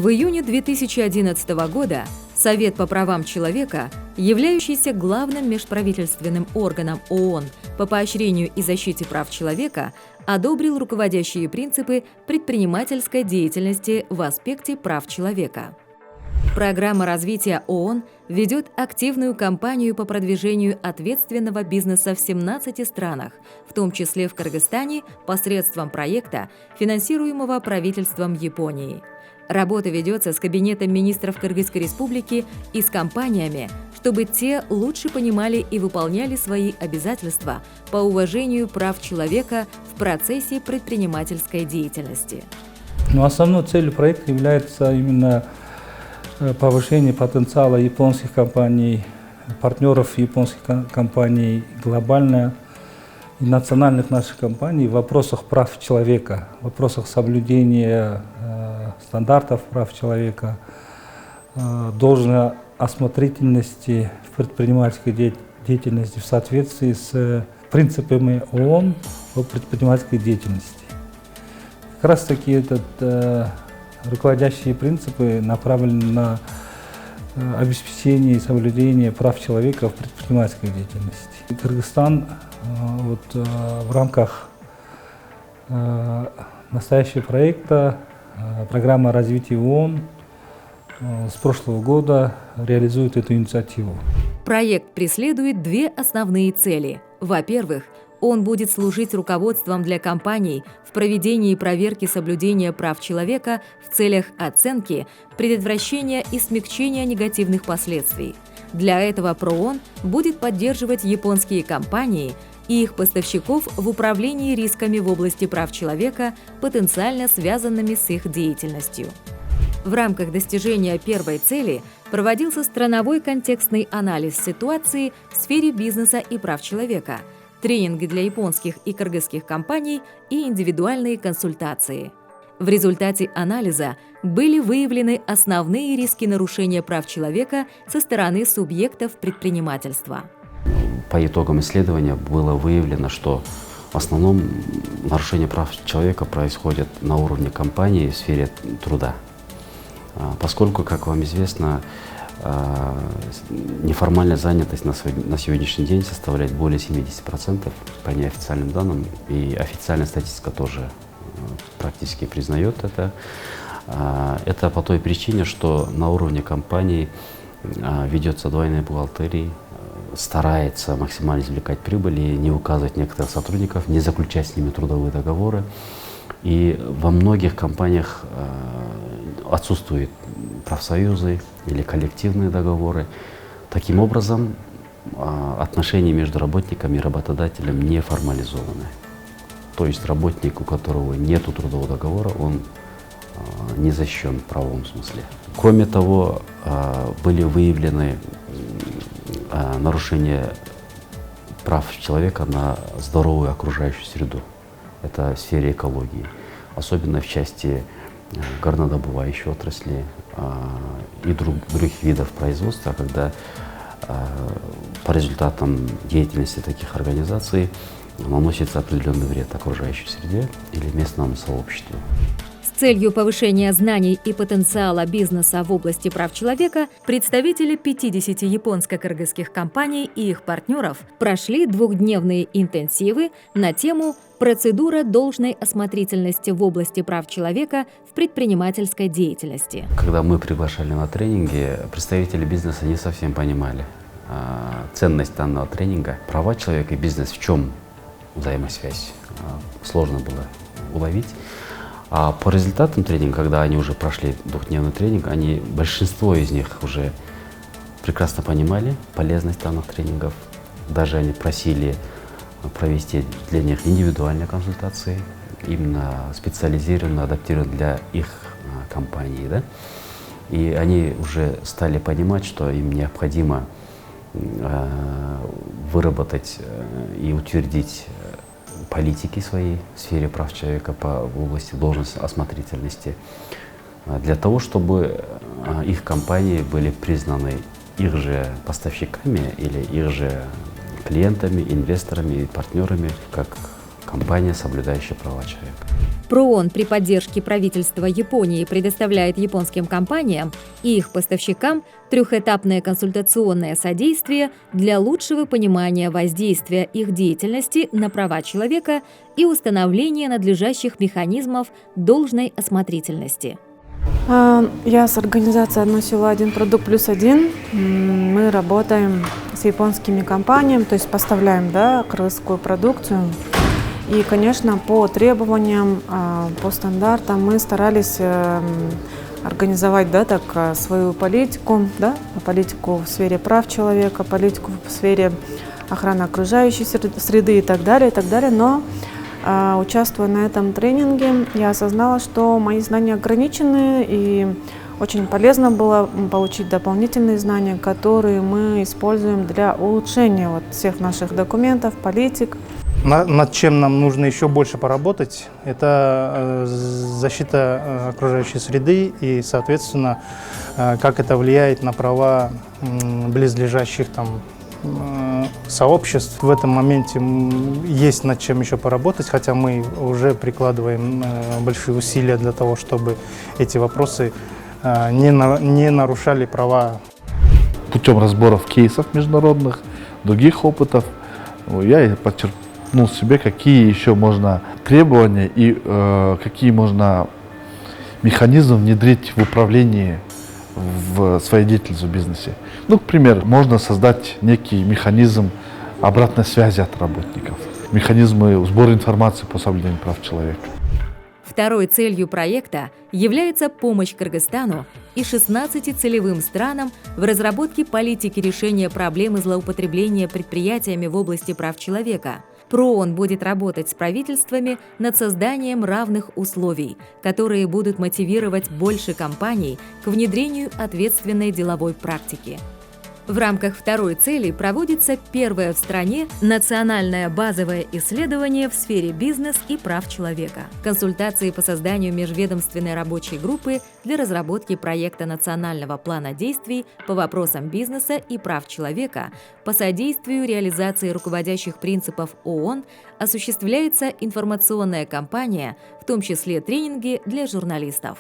В июне 2011 года Совет по правам человека, являющийся главным межправительственным органом ООН по поощрению и защите прав человека, одобрил руководящие принципы предпринимательской деятельности в аспекте прав человека. Программа развития ООН ведет активную кампанию по продвижению ответственного бизнеса в 17 странах, в том числе в Кыргызстане, посредством проекта, финансируемого правительством Японии. Работа ведется с Кабинетом министров Кыргызской Республики и с компаниями, чтобы те лучше понимали и выполняли свои обязательства по уважению прав человека в процессе предпринимательской деятельности. Основной целью проекта является именно повышение потенциала японских компаний, партнеров японских компаний, глобально и национальных наших компаний в вопросах прав человека, в вопросах соблюдения стандартов прав человека, должной осмотрительности в предпринимательской деятельности в соответствии с принципами ООН о предпринимательской деятельности. Как раз таки руководящие принципы направлены на обеспечение и соблюдение прав человека в предпринимательской деятельности. Кыргызстан в рамках настоящего проекта программа развития ООН с прошлого года реализует эту инициативу. Проект преследует две основные цели. Во-первых, он будет служить руководством для компаний в проведении проверки соблюдения прав человека в целях оценки, предотвращения и смягчения негативных последствий. Для этого ПРООН будет поддерживать японские компании и их поставщиков в управлении рисками в области прав человека, потенциально связанными с их деятельностью. В рамках достижения первой цели проводился страновой контекстный анализ ситуации в сфере бизнеса и прав человека, тренинги для японских и кыргызских компаний и индивидуальные консультации. В результате анализа были выявлены основные риски нарушения прав человека со стороны субъектов предпринимательства. По итогам исследования было выявлено, что в основном нарушение прав человека происходит на уровне компании в сфере труда. Поскольку, как вам известно, неформальная занятость на сегодняшний день составляет более 70% по неофициальным данным, и официальная статистика тоже практически признает это. Это по той причине, что на уровне компании ведется двойная бухгалтерия, старается максимально извлекать прибыль и не указывать некоторых сотрудников, не заключать с ними трудовые договоры. И во многих компаниях отсутствуют профсоюзы или коллективные договоры. Таким образом, отношения между работниками и работодателем не формализованы. То есть работник, у которого нет трудового договора, он не защищен в правовом смысле. Кроме того, были выявлены нарушения прав человека на здоровую окружающую среду. Это в сфере экологии, особенно в части горнодобывающей отрасли и других видов производства, когда по результатам деятельности таких организаций наносится определенный вред окружающей среде или местному сообществу. С целью повышения знаний и потенциала бизнеса в области прав человека представители 50 японско-кыргызских компаний и их партнеров прошли двухдневные интенсивы на тему «Процедура должной осмотрительности в области прав человека в предпринимательской деятельности». Когда мы приглашали на тренинги, представители бизнеса не совсем понимали ценность данного тренинга. Права человека и бизнес в чем взаимосвязь? Сложно было уловить. А по результатам тренинга, когда они уже прошли двухдневный тренинг, большинство из них уже прекрасно понимали полезность данных тренингов. Даже они просили провести для них индивидуальные консультации, именно специализированно, адаптированные для их компаний. Да? И они уже стали понимать, что им необходимо выработать и утвердить политики своей в сфере прав человека в области должностной осмотрительности, для того, чтобы их компании были признаны их же поставщиками или их же клиентами, инвесторами и партнерами, как компания, соблюдающая права человека. ПРООН при поддержке правительства Японии предоставляет японским компаниям и их поставщикам трехэтапное консультационное содействие для лучшего понимания воздействия их деятельности на права человека и установления надлежащих механизмов должной осмотрительности. Я с организацией «Одно село, один продукт +1». Мы работаем с японскими компаниями, то есть поставляем кыргызскую продукцию. И, конечно, по требованиям, по стандартам мы старались организовать свою политику, политику в сфере прав человека, политику в сфере охраны окружающей среды и так далее, но участвуя на этом тренинге, я осознала, что мои знания ограничены, и очень полезно было получить дополнительные знания, которые мы используем для улучшения всех наших документов, политик. Над чем нам нужно еще больше поработать, это защита окружающей среды и, соответственно, как это влияет на права близлежащих сообществ. В этом моменте есть над чем еще поработать, хотя мы уже прикладываем большие усилия для того, чтобы эти вопросы не нарушали права. Путем разборов кейсов международных, других опытов, я подчеркнул себе, какие еще можно требования и какие можно механизмы внедрить в управлении в своей деятельности в бизнесе. К примеру, можно создать некий механизм обратной связи от работников, механизмы сбора информации по соблюдению прав человека. Второй целью проекта является помощь Кыргызстану и 16 целевым странам в разработке политики решения проблемы злоупотребления предприятиями в области прав человека. ПРООН будет работать с правительствами над созданием равных условий, которые будут мотивировать больше компаний к внедрению ответственной деловой практики. В рамках второй цели проводится первое в стране национальное базовое исследование в сфере бизнес и прав человека. Консультации по созданию межведомственной рабочей группы для разработки проекта национального плана действий по вопросам бизнеса и прав человека по содействию реализации руководящих принципов ООН осуществляется информационная кампания, в том числе тренинги для журналистов.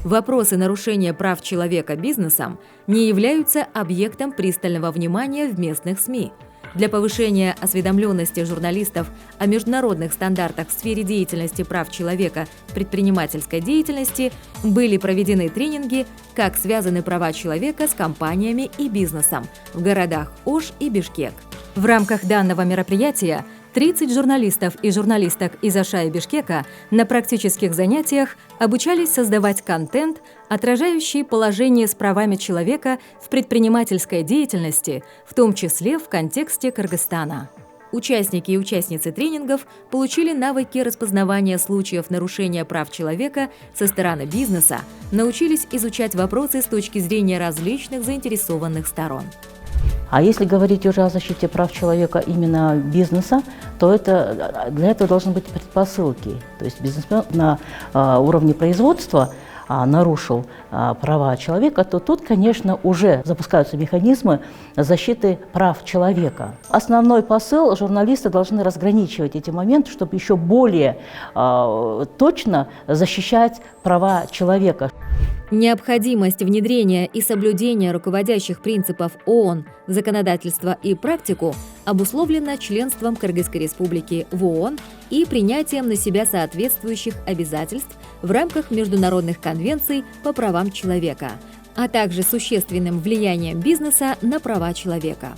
Вопросы нарушения прав человека бизнесом не являются объектом пристального внимания в местных СМИ. Для повышения осведомленности журналистов о международных стандартах в сфере деятельности прав человека предпринимательской деятельности были проведены тренинги «Как связаны права человека с компаниями и бизнесом» в городах Ош и Бишкек. В рамках данного мероприятия 30 журналистов и журналисток из Оша и Бишкека на практических занятиях обучались создавать контент, отражающий положение с правами человека в предпринимательской деятельности, в том числе в контексте Кыргызстана. Участники и участницы тренингов получили навыки распознавания случаев нарушения прав человека со стороны бизнеса, научились изучать вопросы с точки зрения различных заинтересованных сторон. А если говорить уже о защите прав человека именно бизнеса, то для этого должны быть предпосылки. То есть бизнесмен на уровне производства нарушил права человека, то тут, конечно, уже запускаются механизмы защиты прав человека. Основной посыл: журналисты должны разграничивать эти моменты, чтобы еще более точно защищать права человека. Необходимость внедрения и соблюдения руководящих принципов ООН в законодательство и практику обусловлена членством Кыргызской Республики в ООН и принятием на себя соответствующих обязательств в рамках международных конвенций по правам человека, а также существенным влиянием бизнеса на права человека.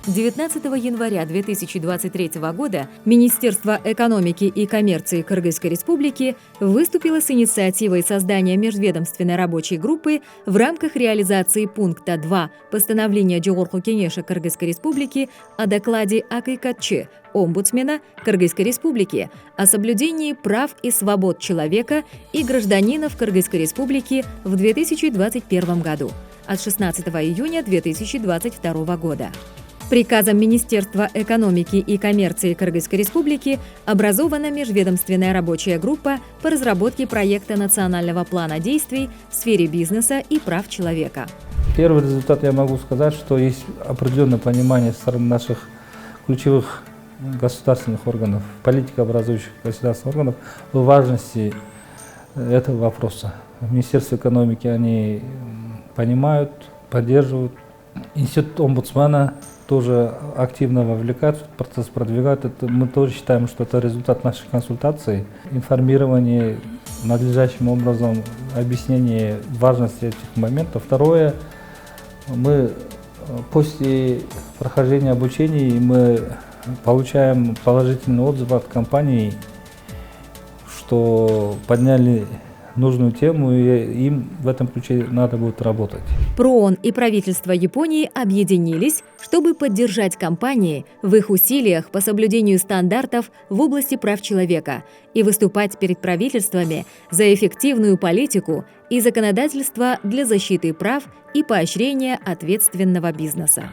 19 января 2023 года Министерство экономики и коммерции Кыргызской Республики выступило с инициативой создания межведомственной рабочей группы в рамках реализации пункта 2 постановления Жогорку Кенеша Кыргызской Республики о докладе Акыйкатчы, омбудсмена Кыргызской Республики о соблюдении прав и свобод человека и гражданина в Кыргызской Республике в 2021 году от 16 июня 2022 года. Приказом Министерства экономики и коммерции Кыргызской Республики образована межведомственная рабочая группа по разработке проекта национального плана действий в сфере бизнеса и прав человека. Первый результат я могу сказать, что есть определенное понимание со стороны наших ключевых государственных органов, политикообразующих государственных органов в важности этого вопроса. В Министерстве экономики они понимают, поддерживают. Институт омбудсмена тоже активно вовлекается в процесс, продвигает. Мы тоже считаем, что это результат наших консультаций, информирование надлежащим образом, объяснение важности этих моментов. Второе, мы после прохождения обучения мы получаем положительные отзывы от компаний, что подняли нужную тему, и им в этом ключе надо будет работать. ПРООН и правительство Японии объединились, чтобы поддержать компании в их усилиях по соблюдению стандартов в области прав человека и выступать перед правительствами за эффективную политику и законодательство для защиты прав и поощрения ответственного бизнеса.